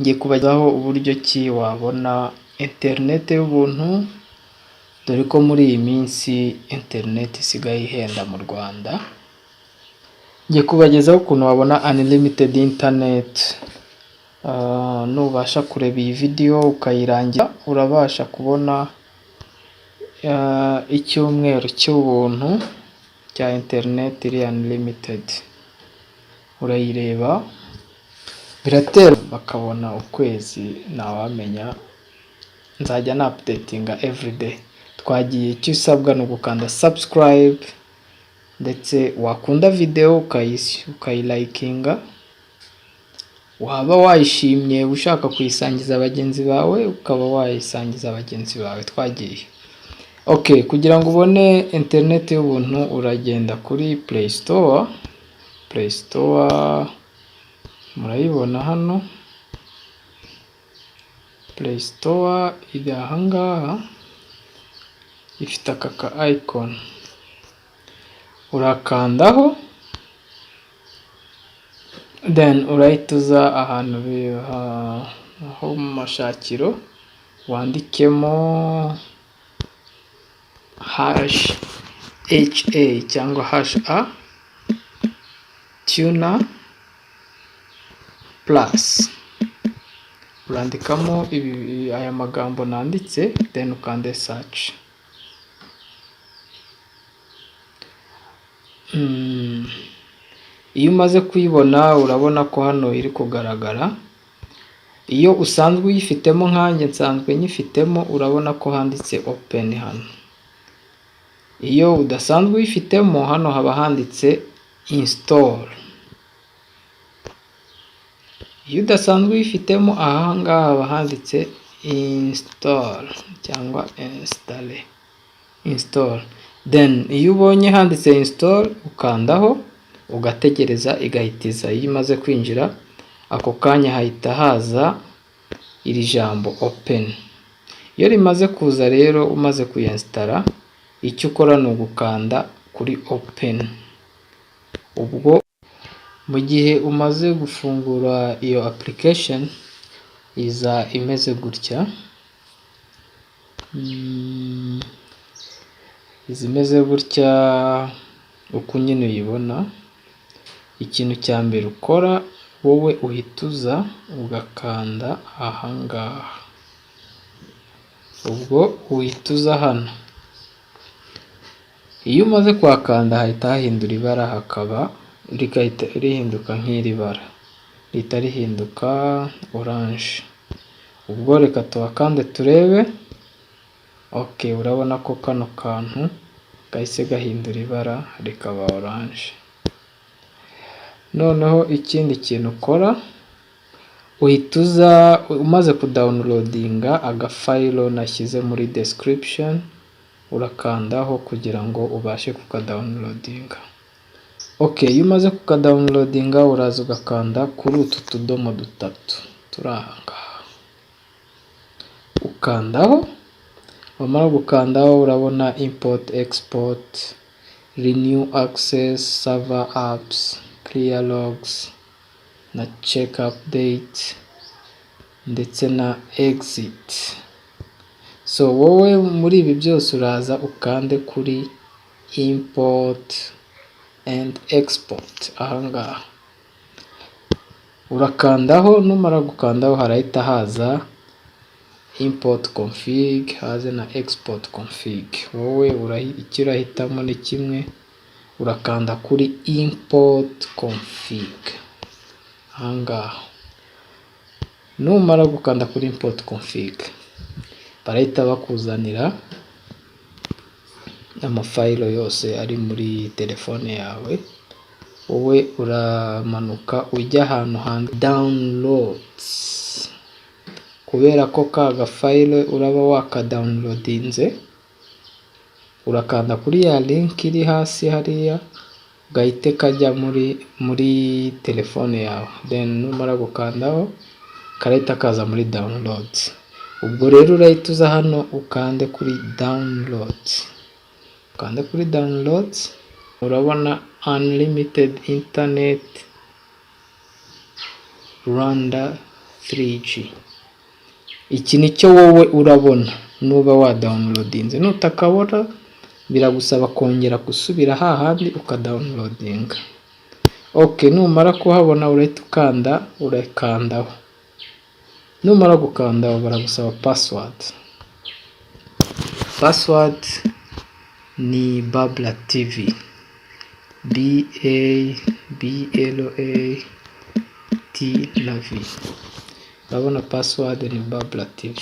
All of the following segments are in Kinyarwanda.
ngiye kubazaho uburyo ki wabona internet y'ubuntu, dore ko muri iyi minsi internet isigaye ihenda mu Rwanda. Ngiye kubagezaho ukuntu wabona unlimited internet. Nubasha kureba iyi video ukayirangira, urabasha kubona icyumweru cy'ubuntu cya internet iri unlimited. Urayireba biratera bakabona ukwezi, ntawamenya, nzajya na updatinga everyday. Twagiye, icyo usabwa ni ugukanda subscribe, ndetse wakunda video ukayilikinga, waba wayishimye ushaka kuyisangiza abagenzi bawe ukaba wayisangiza abagenzi bawe. Twagiye. Okay, kugira ngo ubone internet y'ubuntu uragenda kuri Play Store. Play Store murayibona hano. Play Store iri ahangaha, ifite aka icon. Urakandaho, then urahita uza ahantu aho mu mashakiro wandikemo #HA cyangwa #A tuner plus. Urandikamo aya magambo nanditse, then ukande search. Iyo umaze kuyibona urabona ko hano iri kugaragara. Iyo usanzwe uyifitemo nkanjye nsanzwe nyifitemo, urabona ko handitse open hano. Iyo udasanzwe uyifitemo, hano haba handitse install. Iyo udasanzwe uyifitemo, ahangaha haba handitse install cyangwa install. Then iyo ubonye handitse install ukandaho ugategereza igahitiza. Iyo imaze kwinjira ako kanya hahita haza iri jambo open. Iyo rimaze kuza rero umaze kuyinstara, icyo ukora ni ugukanda kuri open. Ubwo mu gihe umaze gufungura iyo application iza imeze gutya. Izimeze gutya uko nyine uyibona. Ikintu cya mbere ukora wowe uhita uza ugakanda ahangaha. Ubwo uhita uza hano. Iyo umaze kuhakanda hahita hahindura ibara, hakaba rigahita rihinduka nk'iri bara, rihita rihinduka orange. Ubwo reka tuhakande turebe. Okay, urabona ko kano kantu gahise gahindura ibara rikaba orange. Noneho ikindi kintu ukora, uhita uza umaze kudownloadinga agafayilo nashyize muri description, urakandaho kugira ngo ubashe kukadownloadinga. Okay, iyo umaze kukadownloadinga uraza ugakanda kuri utu tudomo dutatu turi ahangaha. Ukandaho, wamara gukandaho urabona import export, renew access, server apps, clear logs na check update ndetse na exit. So wowe muri ibi byose uraza ukande kuri import and export ahangaha. Urakandaho, numara gukandaho harahita haza import config, haze na export config. Wowe icyo urahitamo ni kimwe, urakanda kuri import config ahangaha. Numara gukanda kuri import config, barahita bakuzanira amafayilo yose ari muri telefone yawe. Wowe uramanuka ujya ahantu handitse downloads, kubera ko ka gafayilo uraba wakadownloadinze. Urakanda kuri ya link iri hasi hariya, ugahite kajya muri telefone yawe. Then numara gukandaho karahita kaza muri downloads. Ubwo rero urahita uza hano ukande kuri downloads. Ukande kuri downloads, urabona unlimited internet Rwanda 3G. Iki nicyo wowe urabona nuba wa downloadinze. Nutakabona biragusaba kongera gusubira hahandi ukadownloadinga. Okay, numara kuhabona urahita urakandaho. Numara gukandaho baragusaba password. Password ni Babla TV. BABLA na V. Urabona password ni Babla TV.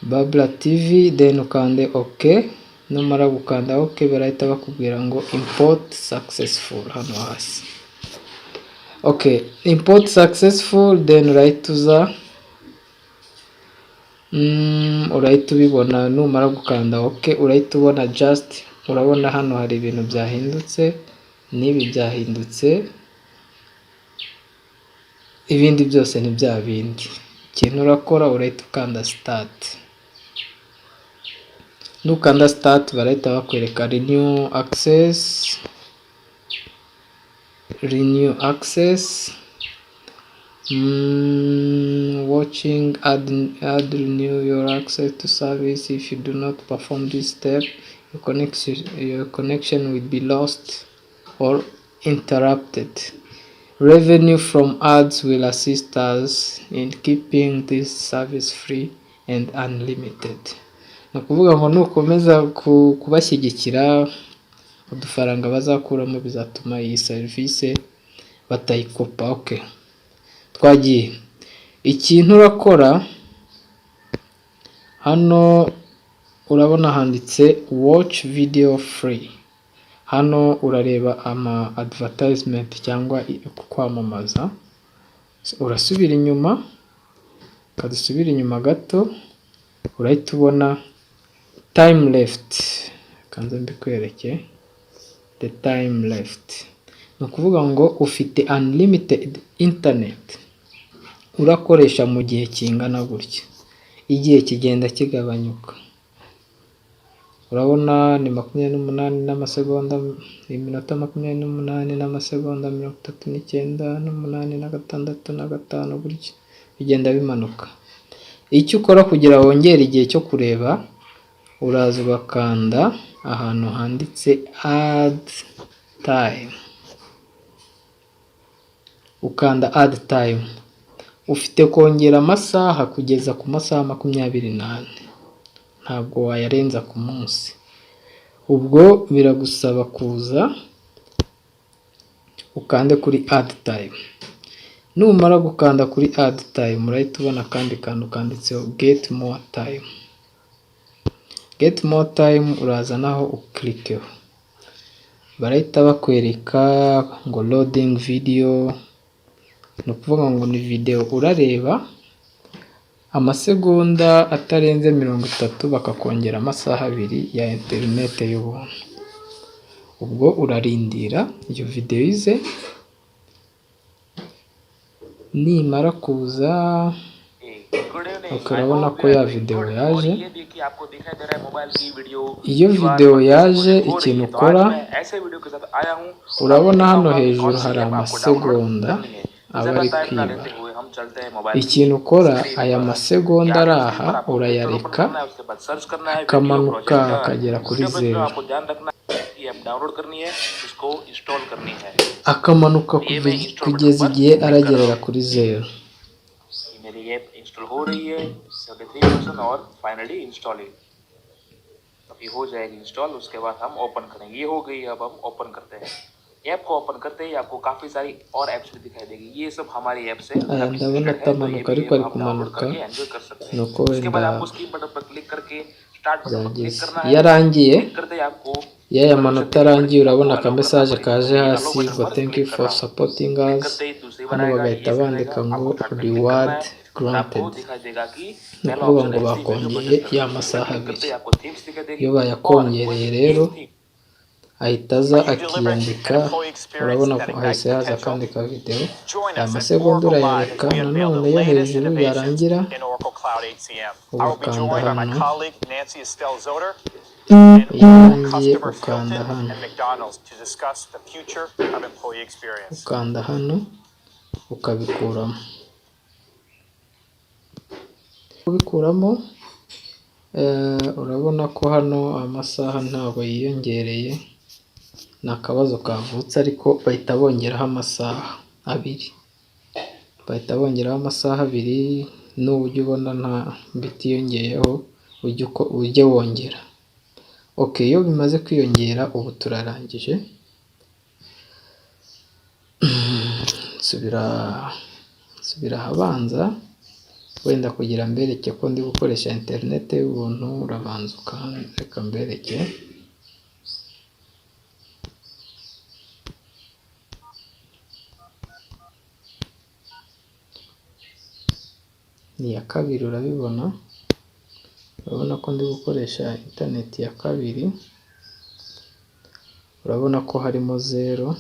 Babla TV, then ukande OK. Numara gukanda OK barahita bakubwira ngo import successful hano hasi. Okay, import successful, then urahita uza urahita ubibona. Numara gukanda OK urahita ubona just, urabona hano hari ibintu byahindutse, nibi byahindutse, ibindi byose ni bya bindi. Ikintu urakora urahita ukanda start. Nukanda start barahita bakwereka renew access, watching, add renew your access to service. If you do not perform this step, your connection will be lost or interrupted. Revenue from ads will assist us in keeping this service free and unlimited. Nakuvuga ngo nukomeza kubashyigikira, udufaranga bazakuramo bizatuma iyi service batayikopa. Okay, twagiye. Ikintu urakora hano urabona handitse watch video free. Hano urareba ama advertisement cyangwa kwamamaza. Urasubira inyuma, kadusubira inyuma gato, urahita ubona time left. Kanze mbikwereke the time left. Nukuvuga ngo ufite unlimited internet, urakoresha mu gihe kingana gutya, igihe kigenda kigabanyuka. Urabona ni 28 n'amasegonda, iminota 28 n'amasegonda 39 n'umunani na 6 gutya, bigenda bimanuka. Icyo ukora kugira wongere igihe cyo kureba, uraza ugakanda ahantu handitse add time. Ukanda add time. Ufite kongera amasaha kugeza ku masaha 24. Ntabwo wayarenza ku munsi. Ubwo biragusaba kuza ukande kuri add time. Numara gukanda kuri add time urahita ubona kandi kantu kanditseho get more time. Get more time uraza naho uklikeho. Barahita bakwereka ngo loading video. Nukuvuga ngo ni video urareba amasegonda atarenze 30 bakakongera amasaha 2 ya internet y'ubuntu. Ubwo urarindira iyo video ize, nimara kuza ukarabona ko ya video yaje. Iyo video yaje ikintu ukora, urabona hano hejuru hari amasegonda aba ari kwiba. Ikintu ukora, aya masegonda araha urayareka akamanuka akagera kuri 0. Akamanuka kugeza igihe aragerera kuri 0. मेरी app install हो रही है 73% और finally installing अभी हो जाएगी इंस्टॉल. उसके बाद हम ओपन करेंगे. ये हो गई. अब हम ओपन करते हैं. ऐप को ओपन करते ही आपको काफी सारी और ऐप्स भी दिखाई देगी. ये सब हमारी ऐप से ndabona atamanuka ariko ari kumanuka nuko wenda yarangiye. Yaya manota arangiye urabona aka message kaje hasi ngo thank you for supporting us. Hano bagahita bandika ngo reward granted. Nukuvuga ngo bakongeye ya masaha 2. Iyo bayakongereye rero ahita aza akiyandika. Urabona ko hahise haza akandika video. Aya masegonda urayareka nanone yo hejuru yarangira ugakanda hano and iyo all irangiye customers ukanda Hilton hano, and McDonald's to discuss the future of employee experience. ukanda hano ukabikuramo. Kubikuramo urabona ko hano amasaha ntabwo yiyongereye, ni akabazo kavutse ariko bahita bongeraho amasaha abiri, bahita bongeraho amasaha abiri, n'uburyo ubona nta bitiyongeyeho ujye wongera. Iyo bimaze kwiyongera ubu turarangije, nsubira ahabanza wenda kugira mbereke ko ndi gukoresha interineti y'ubuntu, urabanza reka mbereke. Ni iya kabiri, urabibona ko ndi gukoresha interineti ya kabiri, urabona ko harimo 0.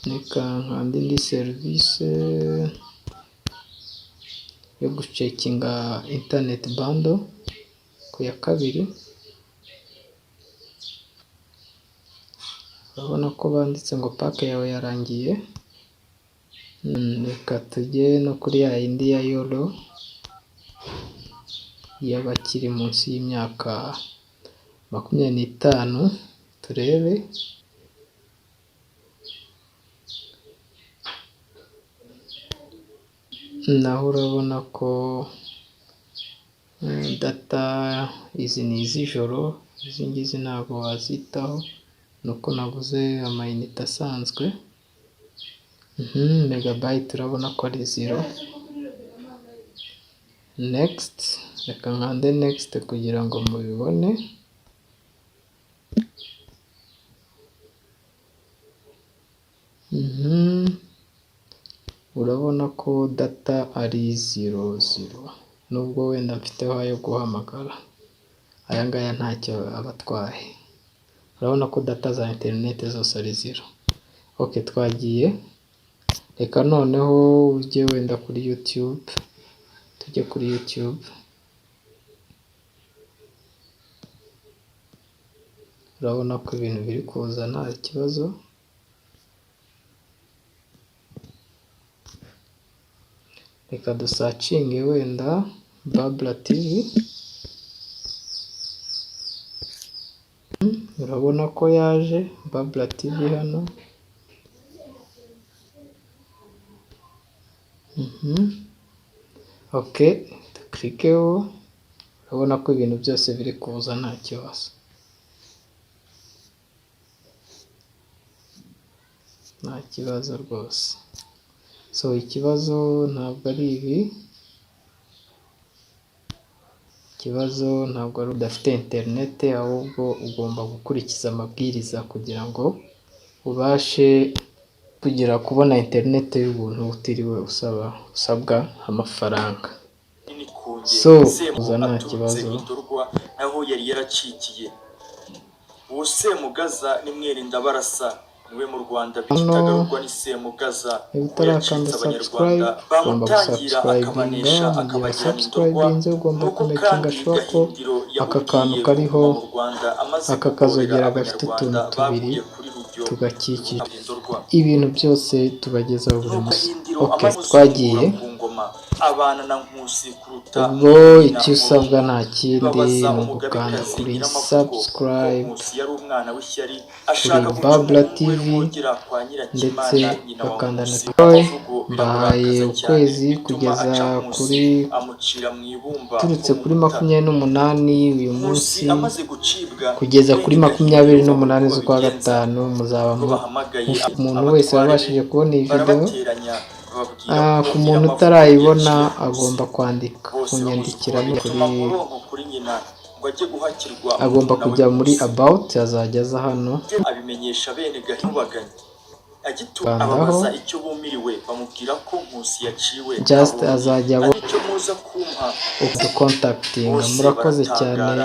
Reka nkande indi serivisi yo gucekinga interineti bando ku ya kabiri, urabona ko banditse ngo pake yawe yarangiye. Reka tujye no kuri ya yindi ya yoro y'abakiri munsi y'imyaka 25, turebe. Naho urabona ko data izi ni iz'ijoro, izi ngizi ntabwo wazitaho, nuko nabuze amayinite asanzwe. Megabayiti urabona ko ari 0. Next, reka nkande next kugira ngo mubibone. Urabona ko data ari 00, nubwo wenda mfiteho ayo guhamagara, aya ngaya ntacyo aba atwaye. Urabona ko data za interineti zose ari 0. Twagiye, reka noneho ujye wenda kuri YouTube, tujye kuri YouTube. Urabona ko ibintu biri kuza nta kibazo. Reka dusacinge wenda Babla TV. Urabona ko yaje Babla TV hano. Dukirikeho, urabona ko ibintu byose biri kuza nta kibazo, nta kibazo rwose. Ikibazo ntabwo ari ibi, ikibazo ntabwo ari udafite interineti, ahubwo ugomba gukurikiza amabwiriza kugira ngo ubashe kubona interineti y'ubuntu utiriwe usabwa amafaranga. Uza nta kibazo. Naho yari yaracikiye uwo Semugaza ni Mwirindabarasa, niwe mu Rwanda bitagarurwa ni Semugaza. Utarakanda subscribe ugomba gusubscribinga, mu gihe wasubscribinze ugomba kumekinga sure ko aka kantu kariho, aka kazogera gafite utuntu tubiri tugakikije, ibintu byose tubagezaho buri munsi. Twagiye. Ubwo icyo usabwa nta kindi ni ugukanda kuri subscribe kuri Babla TV, ndetse ugakanda na toy. Mbahaye ukwezi kugeza turutse kuri 28 uyu munsi kugeza kuri 28 z'ukwa gatanu, muzaba umuntu wese wabashije kubona iyi video. Ku muntu utarayibona agomba kunyandikira agomba kujya muri about, azajya aza hano abimenyesha bene Gahibaganye, ababaza icyo bumiriwe bamubwira ko Nkusi yaciwe, just azajya abo udukontakitinga. Murakoze cyane.